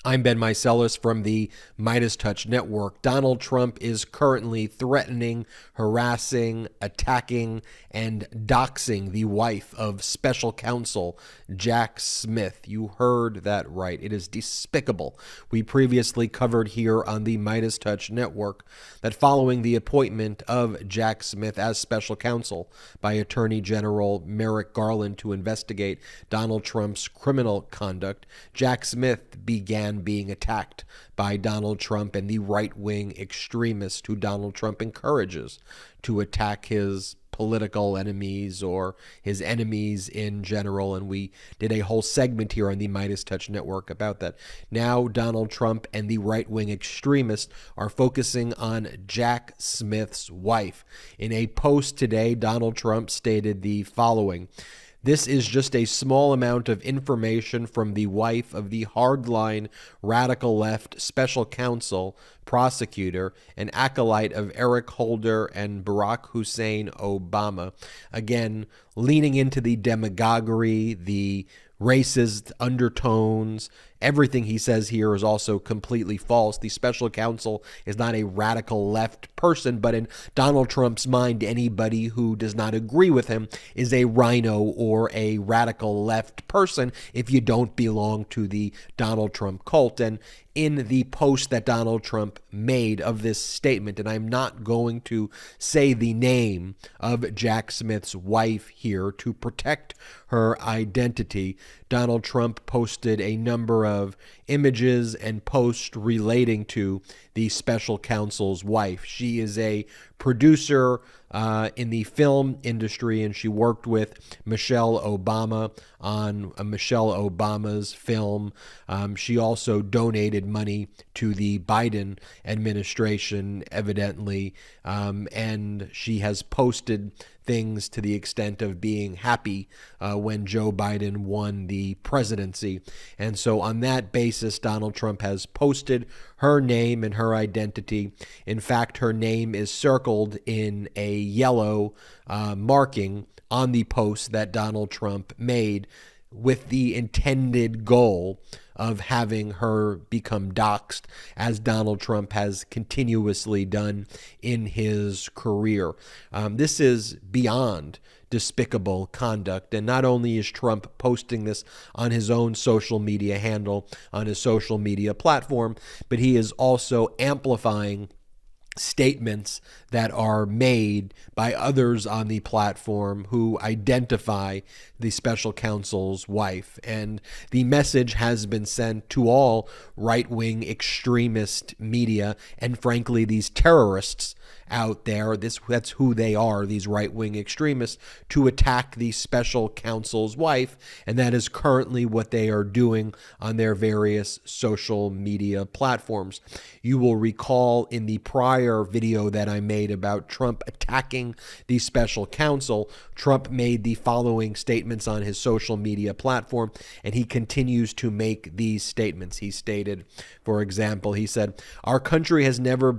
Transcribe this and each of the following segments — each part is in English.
I'm Ben Meiselas from the MeidasTouch network. Donald Trump is currently threatening, harassing, attacking, and doxing the wife of special counsel Jack Smith. You heard that right. It is despicable. We previously covered here on the MeidasTouch network that following the appointment of Jack Smith as special counsel by Attorney General Merrick Garland to investigate Donald Trump's criminal conduct, Jack Smith began being attacked by Donald Trump and the right-wing extremists who Donald Trump encourages to attack his political enemies or his enemies in general. And we did a whole segment here on the MeidasTouch network about that. Now Donald Trump and the right-wing extremists are focusing on Jack Smith's wife. In a post today, Donald Trump stated the following: "This is just a small amount of information from the wife of the hardline radical left special counsel, prosecutor, and acolyte of Eric Holder and Barack Hussein Obama." Again, leaning into the demagoguery, the racist undertones. Everything he says here is also completely false. The special counsel is not a radical left person, but in Donald Trump's mind, anybody who does not agree with him is a rhino or a radical left person if you don't belong to the Donald Trump cult. And in the post that Donald Trump made of this statement, and I'm not going to say the name of Jack Smith's wife here to protect her identity, Donald Trump posted a number of images and posts relating to the special counsel's wife. She is a producer in the film industry, and she worked with Michelle Obama on Michelle Obama's film. She also donated money to the Biden administration, evidently, and she has posted things to the extent of being happy when Joe Biden won the presidency. And so on that basis, Donald Trump has posted her name and her identity. In fact, her name is circled in a yellow marking on the post that Donald Trump made, with the intended goal of having her become doxxed, as Donald Trump has continuously done in his career. This is beyond despicable conduct. And not only is Trump posting this on his own social media handle, on his social media platform, but he is also amplifying statements that are made by others on the platform who identify the special counsel's wife. And the message has been sent to all right-wing extremist media and, frankly, these terrorists out there. That's who they are, these right-wing extremists, to attack the special counsel's wife, and that is currently what they are doing on their various social media platforms. You will recall in the prior video that I made about Trump attacking the special counsel, Trump made the following statements on his social media platform, and he continues to make these statements. He stated, for example, he said, "Our country has never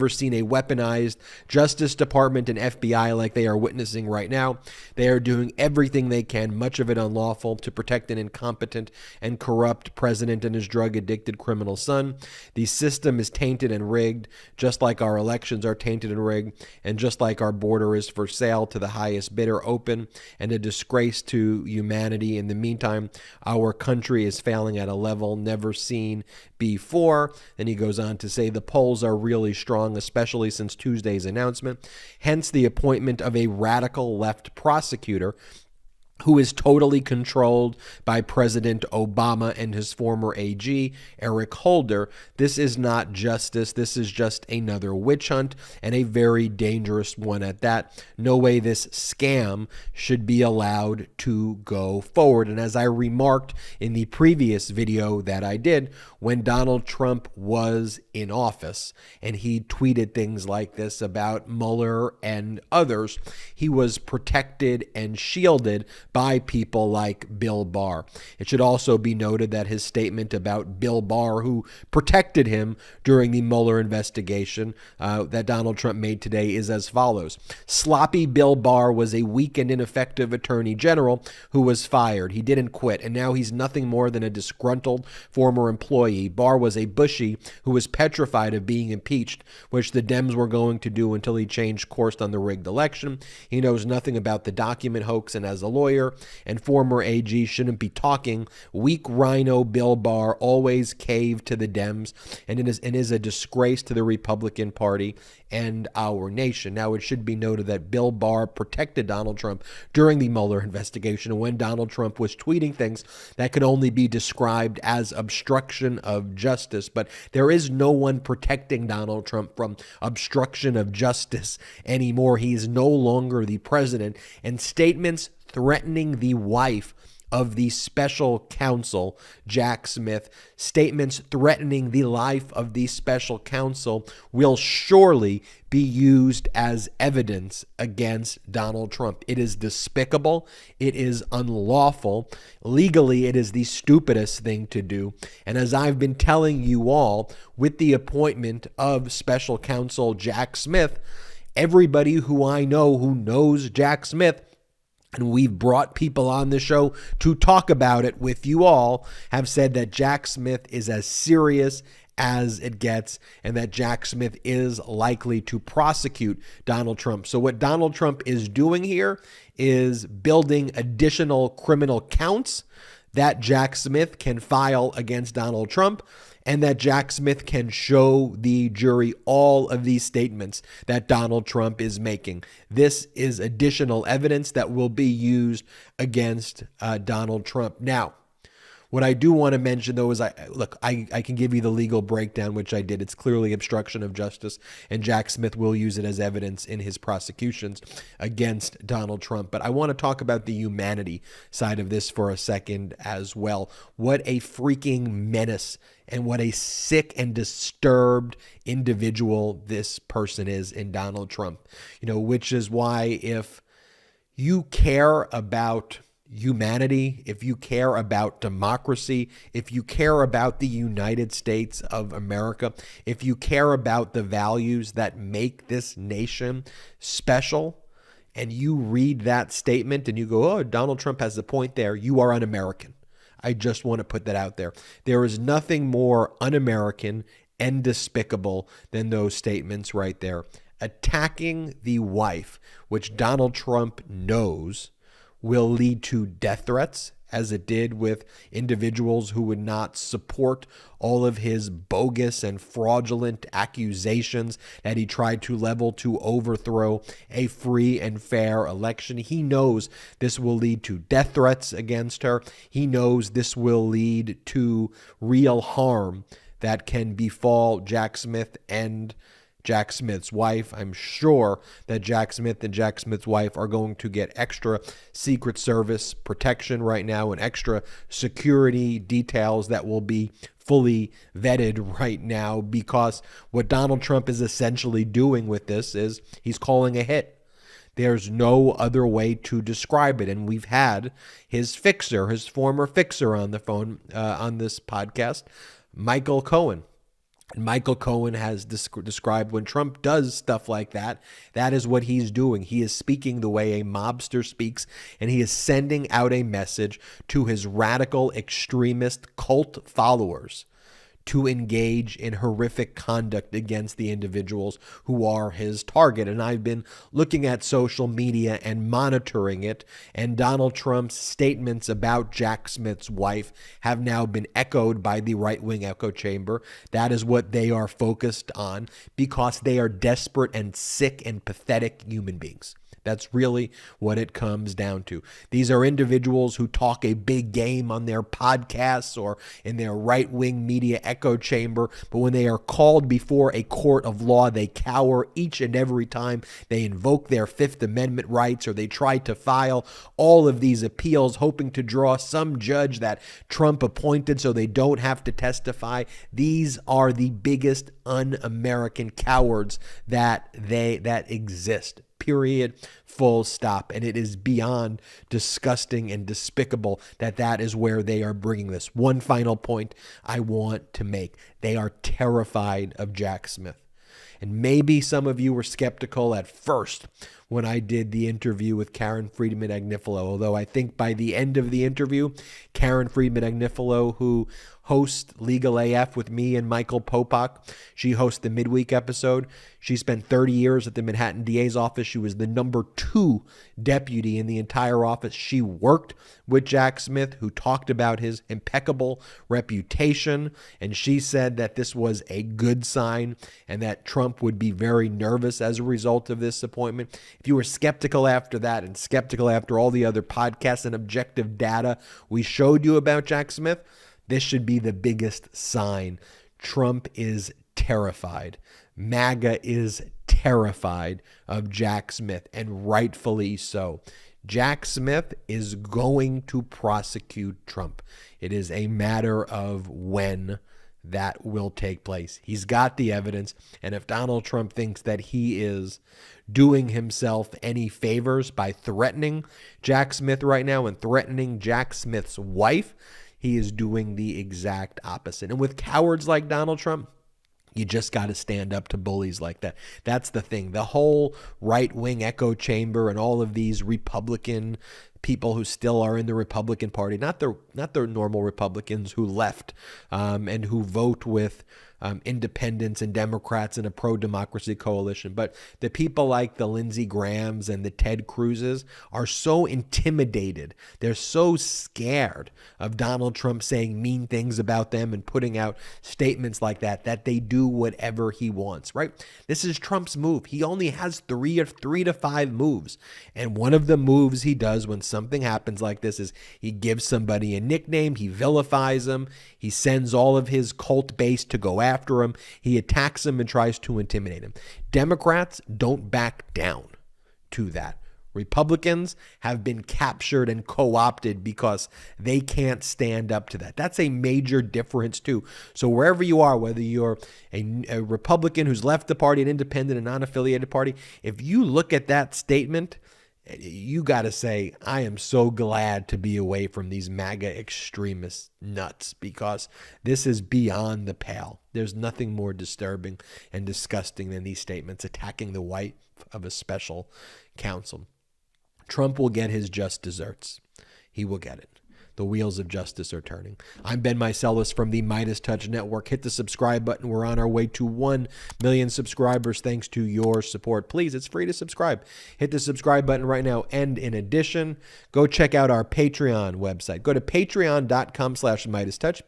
seen a weaponized Justice Department and FBI like they are witnessing right now. They are doing everything they can, much of it unlawful, to protect an incompetent and corrupt president and his drug-addicted criminal son. The system is tainted and rigged, just like our elections are tainted and rigged, and just like our border is for sale to the highest bidder, open, and a disgrace to humanity. In the meantime, our country is failing at a level never seen before." Then he goes on to say the polls are really strong, especially since Tuesday's announcement. Hence the appointment of a radical left prosecutor who is totally controlled by President Obama and his former AG, Eric Holder. This is not justice. This is just another witch hunt, and a very dangerous one at that. No way this scam should be allowed to go forward. And as I remarked in the previous video that I did, when Donald Trump was in office and he tweeted things like this about Mueller and others, he was protected and shielded by people like Bill Barr. It should also be noted that his statement about Bill Barr, who protected him during the Mueller investigation that Donald Trump made today, is as follows. Sloppy Bill Barr was a weak and ineffective attorney general who was fired. He didn't quit, and now he's nothing more than a disgruntled former employee. Barr was a Bushy who was petrified of being impeached, which the Dems were going to do until he changed course on the rigged election. He knows nothing about the document hoax, and as a lawyer and former AG shouldn't be talking. Weak rhino Bill Barr always caved to the Dems and is a disgrace to the Republican Party and our nation. Now, it should be noted that Bill Barr protected Donald Trump during the Mueller investigation when Donald Trump was tweeting things that could only be described as obstruction of justice. But there is no one protecting Donald Trump from obstruction of justice anymore. He is no longer the president, and statements threatening the wife of the special counsel, Jack Smith, statements threatening the life of the special counsel will surely be used as evidence against Donald Trump. It is despicable. It is unlawful. Legally, it is the stupidest thing to do. And as I've been telling you all, with the appointment of special counsel Jack Smith, everybody who I know who knows Jack Smith, and we've brought people on the show to talk about it with you all, have said that Jack Smith is as serious as it gets and that Jack Smith is likely to prosecute Donald Trump. So what Donald Trump is doing here is building additional criminal counts that Jack Smith can file against Donald Trump, and that Jack Smith can show the jury all of these statements that Donald Trump is making. This is additional evidence that will be used against Donald Trump. Now, what I do want to mention, though, is I can give you the legal breakdown, which I did. It's clearly obstruction of justice, and Jack Smith will use it as evidence in his prosecutions against Donald Trump. But I want to talk about the humanity side of this for a second as well. What a freaking menace and what a sick and disturbed individual this person is in Donald Trump. Which is why if you care about humanity, if you care about democracy, if you care about the United States of America, if you care about the values that make this nation special, and you read that statement and you go, oh, Donald Trump has a point there, you are un-American. I just want to put that out there. There is nothing more un-American and despicable than those statements right there. Attacking the wife, which Donald Trump knows will lead to death threats, as it did with individuals who would not support all of his bogus and fraudulent accusations that he tried to level to overthrow a free and fair election. He knows this will lead to death threats against her. He knows this will lead to real harm that can befall Jack Smith and Jack Smith's wife. I'm sure that Jack Smith and Jack Smith's wife are going to get extra Secret Service protection right now and extra security details that will be fully vetted right now, because what Donald Trump is essentially doing with this is he's calling a hit. There's no other way to describe it. And we've had his fixer, his former fixer on the phone on this podcast, Michael Cohen. And Michael Cohen has described when Trump does stuff like that, that is what he's doing. He is speaking the way a mobster speaks, and he is sending out a message to his radical extremist cult followers to engage in horrific conduct against the individuals who are his target. And I've been looking at social media and monitoring it, and Donald Trump's statements about Jack Smith's wife have now been echoed by the right-wing echo chamber. That is what they are focused on, because they are desperate and sick and pathetic human beings. That's really what it comes down to. These are individuals who talk a big game on their podcasts or in their right-wing media echo chamber, but when they are called before a court of law, they cower each and every time they invoke their Fifth Amendment rights, or they try to file all of these appeals hoping to draw some judge that Trump appointed so they don't have to testify. These are the biggest un-American cowards that exist. period, full stop. And it is beyond disgusting and despicable that that is where they are bringing this. One final point I want to make. They are terrified of Jack Smith. And maybe some of you were skeptical at first when I did the interview with Karen Friedman-Agnifilo, although I think by the end of the interview, Karen Friedman-Agnifilo, who hosts Legal AF with me and Michael Popak, she hosts the midweek episode. She spent 30 years at the Manhattan DA's office. She was the number 2 deputy in the entire office. She worked with Jack Smith, who talked about his impeccable reputation, and she said that this was a good sign and that Trump would be very nervous as a result of this appointment. If you were skeptical after that and skeptical after all the other podcasts and objective data we showed you about Jack Smith, this should be the biggest sign. Trump is terrified. MAGA is terrified of Jack Smith, and rightfully so. Jack Smith is going to prosecute Trump. It is a matter of when that will take place. He's got the evidence, and if Donald Trump thinks that he is doing himself any favors by threatening Jack Smith right now and threatening Jack Smith's wife, he is doing the exact opposite. And with cowards like Donald Trump, you just got to stand up to bullies like that. That's the thing. The whole right-wing echo chamber and all of these Republican people who still are in the Republican Party, not the normal Republicans who left and who vote with independents and Democrats in a pro-democracy coalition. But the people like the Lindsey Grahams and the Ted Cruzes are so intimidated. They're so scared of Donald Trump saying mean things about them and putting out statements like that, that they do whatever he wants, right? This is Trump's move. He only has 3 to 5 moves. And one of the moves he does when something happens like this is he gives somebody a nickname, he vilifies them, he sends all of his cult base to go after him, he attacks him and tries to intimidate him. Democrats don't back down to that. Republicans have been captured and co-opted because they can't stand up to that. That's a major difference too. So wherever you are, whether you're a Republican who's left the party, an independent, a non-affiliated party, if you look at that statement, you got to say, I am so glad to be away from these MAGA extremist nuts, because this is beyond the pale. There's nothing more disturbing and disgusting than these statements attacking the wife of a special counsel. Trump will get his just desserts. He will get it. The wheels of justice are turning. I'm Ben Meiselas from the MeidasTouch Network. Hit the subscribe button. We're on our way to 1 million subscribers thanks to your support. Please, it's free to subscribe. Hit the subscribe button right now. And in addition, go check out our Patreon website. Go to patreon.com/MeidasTouch,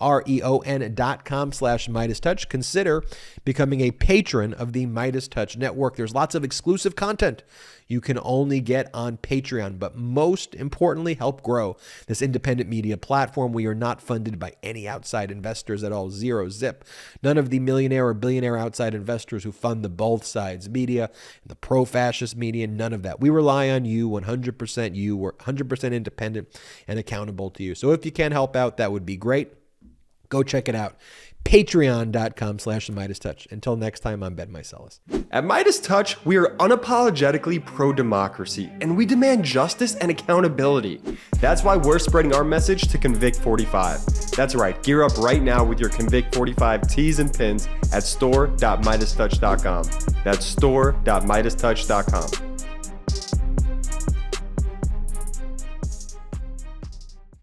patreon.com/MeidasTouch. Consider becoming a patron of the MeidasTouch Network. There's lots of exclusive content you can only get on Patreon, but most importantly, help grow this independent media platform. We are not funded by any outside investors at all. Zero, zip. None of the millionaire or billionaire outside investors who fund the both sides media, the pro-fascist media, none of that. We rely on you, 100% you. We're 100% independent and accountable to you. So if you can help out, that would be great. Go check it out. Patreon.com/MeidasTouch. Until next time, I'm Ben Meiselas. At MeidasTouch, we are unapologetically pro-democracy, and we demand justice and accountability. That's why we're spreading our message to Convict 45. That's right, gear up right now with your Convict 45 tees and pins at store.MeidasTouch.com. That's store.MeidasTouch.com.